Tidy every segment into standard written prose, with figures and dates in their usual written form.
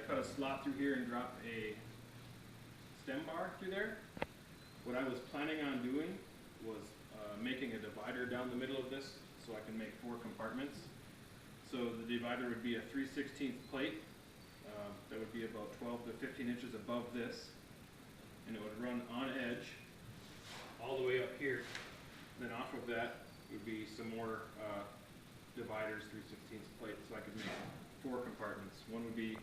cut a slot through here and drop a stem bar through there. What I was planning on doing was making a divider down the middle of this so I can make 4 compartments. So the divider would be a 3/16 plate that would be about 12 to 15 inches above this, and it would run on edge all the way up here. Then off of that would be some more dividers, 3/16 plate, so I could make 4 compartments. One would be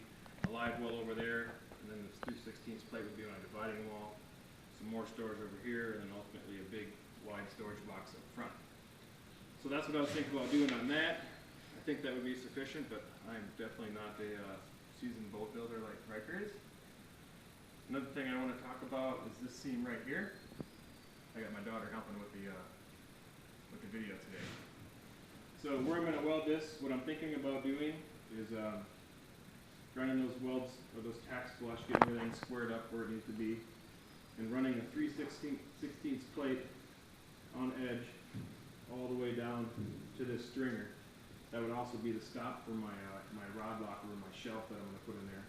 a live well over there, and then this 3/16 plate would be on a dividing wall, some more storage over here, and then ultimately a big wide storage box up front. So that's what I was thinking about doing on that. I think that would be sufficient, but I'm definitely not a seasoned boat builder like Riker is. Another thing I want to talk about is this seam right here. I got my daughter helping with the video today. So where I'm going to weld this, what I'm thinking about doing is running those welds, or those tacks flush, getting everything squared up where it needs to be, and running a 3/16 plate on edge all the way down to this stringer. That would also be the stop for my my rod locker or my shelf that I'm going to put in there.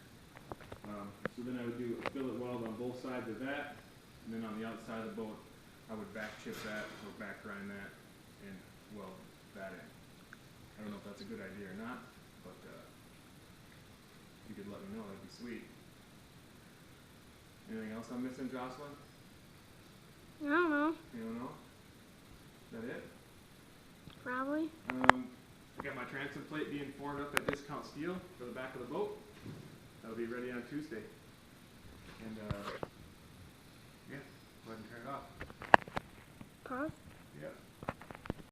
So then I would do a fillet weld on both sides of that, and then on the outside of the boat I would back chip that or back grind that and weld that in. I don't know if that's a good idea or not, but if you could let me know, that'd be sweet. Anything else I'm missing, Jocelyn? I don't know. You don't know? Is that it? Probably. I got my transom plate being formed up at Discount Steel for the back of the boat. That'll be ready on Tuesday. And yeah, go ahead and turn it off. Pause. Yeah.